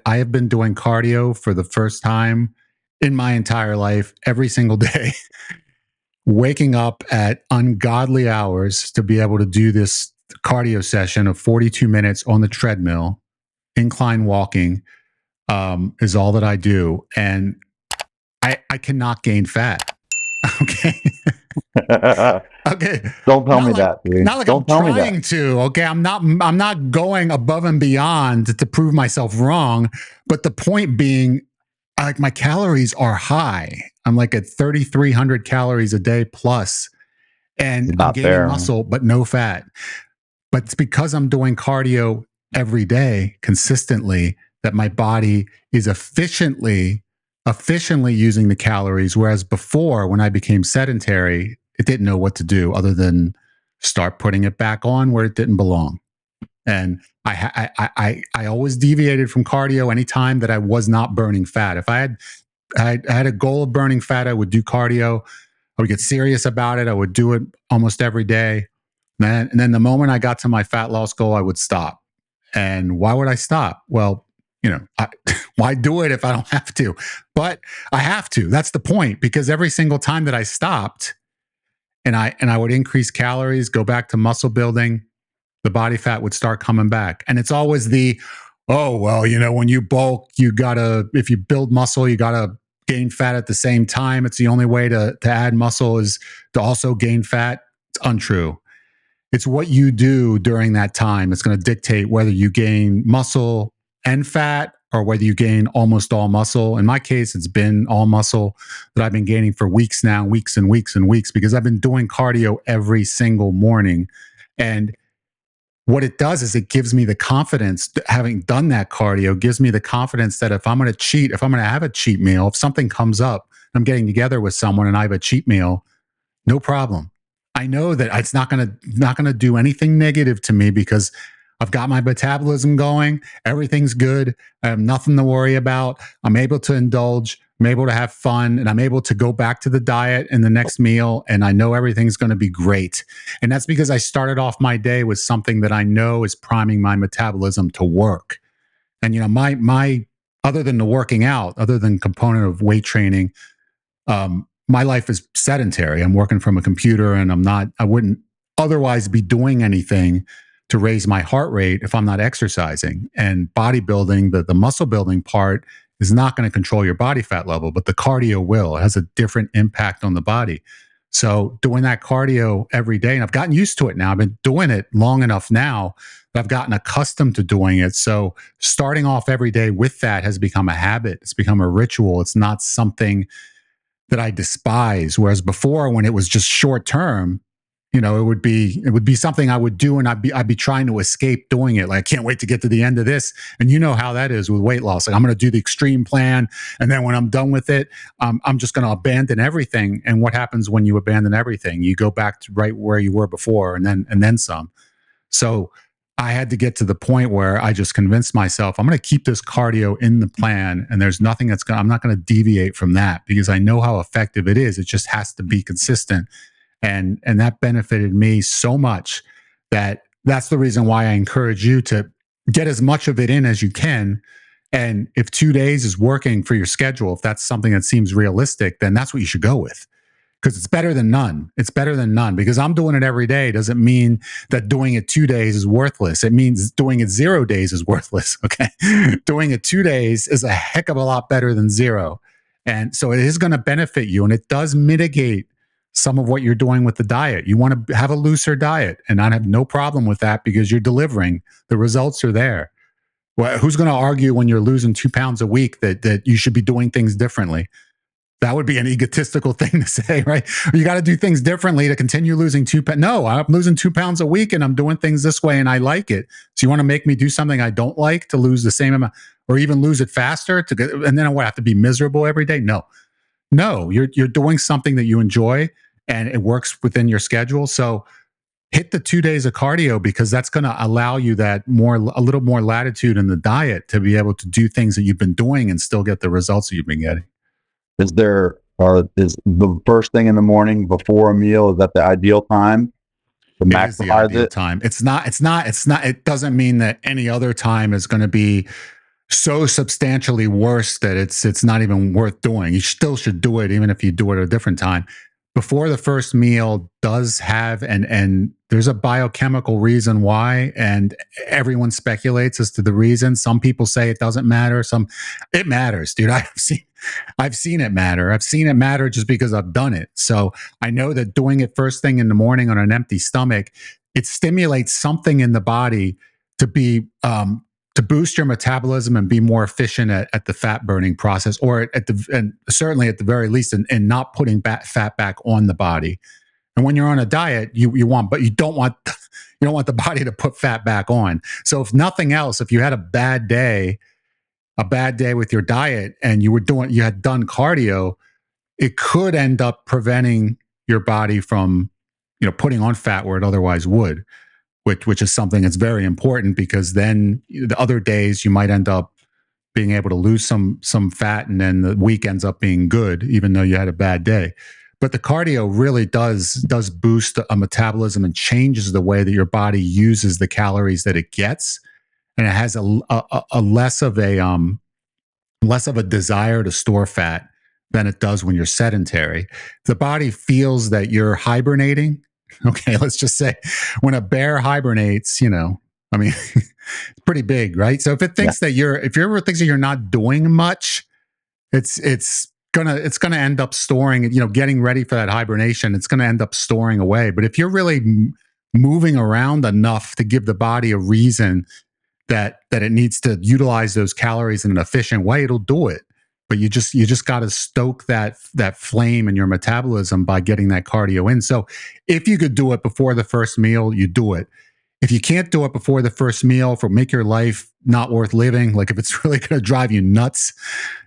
I have been doing cardio for the first time in my entire life every single day, waking up at ungodly hours to be able to do this cardio session of 42 minutes on the treadmill, incline walking, is all that I do. And I cannot gain fat. Okay. Okay. Don't tell me that, dude. Not like Don't I'm tell me that. trying to. Okay. I'm not going above and beyond to prove myself wrong. But the point being, like, my calories are high. I'm like at 3,300 calories a day plus, and I'm Not gaining there. muscle, but no fat. But it's because I'm doing cardio every day consistently that my body is efficiently using the calories. Whereas before, when I became sedentary, it didn't know what to do other than start putting it back on where it didn't belong. And I always deviated from cardio anytime that I was not burning fat. If I had a goal of burning fat, I would do cardio. I would get serious about it. I would do it almost every day. And then the moment I got to my fat loss goal, I would stop. And why would I stop? Well, why do it if I don't have to? But I have to. That's the point. Because every single time that I stopped and I would increase calories, go back to muscle building, the body fat would start coming back. And it's always oh, well, when you bulk, if you build muscle, you gotta gain fat at the same time. It's the only way to add muscle is to also gain fat. It's untrue. It's what you do during that time. It's going to dictate whether you gain muscle and fat or whether you gain almost all muscle. In my case, it's been all muscle that I've been gaining for weeks now, weeks and weeks and weeks, because I've been doing cardio every single morning. And what it does is it gives me the confidence, having done that cardio, gives me the confidence that if I'm going to cheat, if I'm going to have a cheat meal, if something comes up, I'm getting together with someone and I have a cheat meal, no problem. I know that it's not going to do anything negative to me because I've got my metabolism going. Everything's good. I have nothing to worry about. I'm able to indulge. I'm able to have fun, and I'm able to go back to the diet in the next meal. And I know everything's going to be great. And that's because I started off my day with something that I know is priming my metabolism to work. And my other than the working out, other than component of weight training, my life is sedentary. I'm working from a computer, and I wouldn't otherwise be doing anything to raise my heart rate if I'm not exercising. And bodybuilding, the muscle building part, is not going to control your body fat level, but the cardio will. It has a different impact on the body. So doing that cardio every day, and I've gotten used to it now. I've been doing it long enough now that I've gotten accustomed to doing it. So starting off every day with that has become a habit. It's become a ritual. It's not something that I despise. Whereas before, when it was just short term, it would be something I would do, and I'd be trying to escape doing it. Like, I can't wait to get to the end of this. And you know how that is with weight loss. Like, I'm going to do the extreme plan, and then when I'm done with it, I'm just going to abandon everything. And what happens when you abandon everything? You go back to right where you were before, and then some. So I had to get to the point where I just convinced myself I'm going to keep this cardio in the plan, and there's nothing I'm not going to deviate from that because I know how effective it is. It just has to be consistent. And that benefited me so much that's the reason why I encourage you to get as much of it in as you can. And if 2 days is working for your schedule, if that's something that seems realistic, then that's what you should go with. Because it's better than none. It's better than none. Because I'm doing it every day doesn't mean that doing it 2 days is worthless. It means doing it 0 days is worthless. Okay. Doing it 2 days is a heck of a lot better than zero. And so it is going to benefit you. And it does mitigate some of what you're doing with the diet. You want to have a looser diet, and I have no problem with that because you're delivering. The results are there. Well, who's going to argue when you're losing 2 pounds a week that you should be doing things differently? That would be an egotistical thing to say, right? You got to do things differently to continue losing 2 pounds. No, I'm losing 2 pounds a week and I'm doing things this way and I like it. So you want to make me do something I don't like to lose the same amount or even lose it faster and then I have to be miserable every day? No, you're doing something that you enjoy and it works within your schedule. So hit the 2 days of cardio because that's going to allow you a little more latitude in the diet to be able to do things that you've been doing and still get the results that you've been getting. Is the first thing in the morning before a meal, is that the ideal time to maximize it? Time. It's not, it doesn't mean that any other time is going to be so substantially worse that it's not even worth doing. You still should do it, even if you do it at a different time. Before the first meal does have, and there's a biochemical reason why, and everyone speculates as to the reason. Some people say it doesn't matter. Some, it matters, dude. I've seen it matter. I've seen it matter just because I've done it. So I know that doing it first thing in the morning on an empty stomach, it stimulates something in the body to be to boost your metabolism and be more efficient at the fat burning process, or at the, and certainly at the very least, in not putting fat back on the body. And when you're on a diet, you want, but you don't want you don't want the body to put fat back on. So if nothing else, if you had a bad day with your diet, and you had done cardio, it could end up preventing your body from, putting on fat where it otherwise would, which is something that's very important, because then the other days you might end up being able to lose some fat, and then the week ends up being good, even though you had a bad day. But the cardio really does boost a metabolism and changes the way that your body uses the calories that it gets, and it has a less of a desire to store fat than it does when you're sedentary. The body feels that you're hibernating. Okay, let's just say when a bear hibernates, I mean, it's pretty big, right? So if it thinks that if you ever thinks that you're not doing much, it's gonna end up storing, getting ready for that hibernation. It's gonna end up storing away. But if you're really moving around enough to give the body a reason that it needs to utilize those calories in an efficient way, it'll do it. But you just got to stoke that flame in your metabolism by getting that cardio in. So if you could do it before the first meal, you do it. If you can't do it before the first meal, if it make your life not worth living, like if it's really going to drive you nuts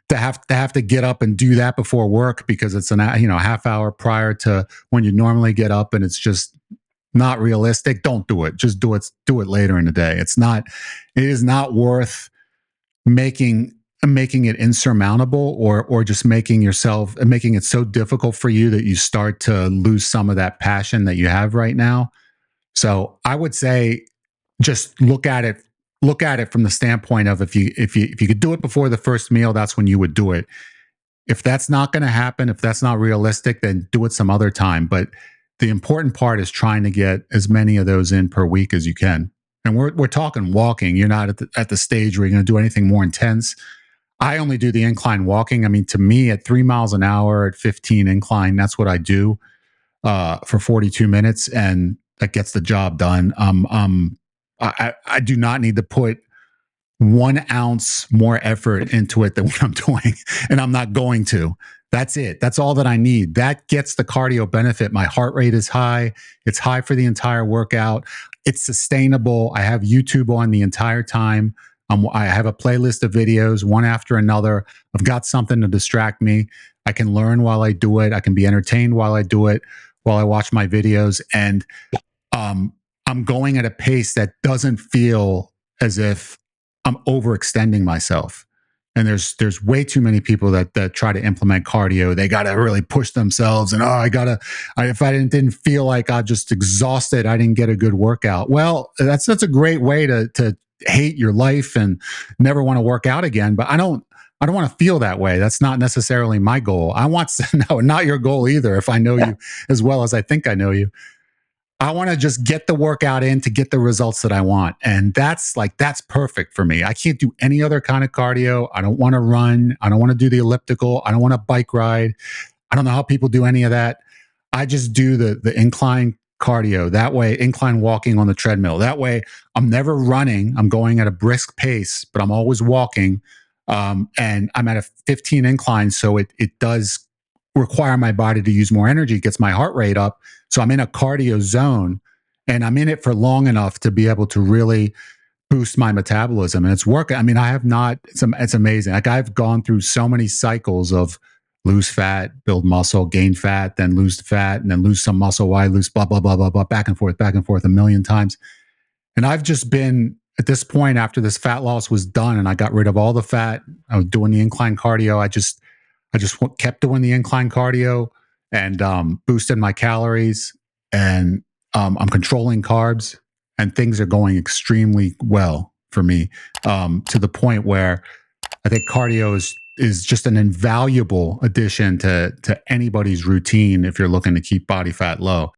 to have to get up and do that before work because it's a half hour prior to when you normally get up, and it's just not realistic, don't do it. Just do it later in the day. It is not worth making it insurmountable, or just making it so difficult for you that you start to lose some of that passion that you have right now. So I would say just look at it from the standpoint of, if you could do it before the first meal, that's when you would do it. If that's not going to happen, if that's not realistic, then do it some other time. But the important part is trying to get as many of those in per week as you can. And we're talking walking. You're not at the stage where you're going to do anything more intense. I only do the incline walking. I mean, to me, at 3 miles an hour at 15 incline, that's what I do for 42 minutes, and that gets the job done. I do not need to put 1 ounce more effort into it than what I'm doing, and I'm not going to. That's it. That's all that I need. That gets the cardio benefit. My heart rate is high. It's high for the entire workout. It's sustainable. I have YouTube on the entire time. I have a playlist of videos, one after another. I've got something to distract me. I can learn while I do it. I can be entertained while I do it, while I watch my videos. And I'm going at a pace that doesn't feel as if I'm overextending myself. And there's way too many people that try to implement cardio. They got to really push themselves, and if I didn't feel like I'm just exhausted, I didn't get a good workout. Well, that's a great way to hate your life and never want to work out again. But I don't want to feel that way. That's not necessarily my goal. No, not your goal either. If I know you as well as I think I know you, I want to just get the workout in to get the results that I want. And that's perfect for me. I can't do any other kind of cardio. I don't want to run. I don't want to do the elliptical. I don't want to bike ride. I don't know how people do any of that. I just do the incline cardio. That way, incline walking on the treadmill. That way, I'm never running. I'm going at a brisk pace, but I'm always walking. And I'm at a 15 incline. So it does require my body to use more energy. It gets my heart rate up. So I'm in a cardio zone, and I'm in it for long enough to be able to really boost my metabolism. And it's working. I mean, it's amazing. Like, I've gone through so many cycles of lose fat, build muscle, gain fat, then lose the fat, and then lose some muscle. Why lose blah, blah, blah, blah, blah, back and forth a million times. And I've just been, at this point, after this fat loss was done and I got rid of all the fat, I was doing the incline cardio. I just kept doing the incline cardio and boosted my calories, and I'm controlling carbs, and things are going extremely well. for me, to the point where I think cardio is just an invaluable addition to anybody's routine if you're looking to keep body fat low.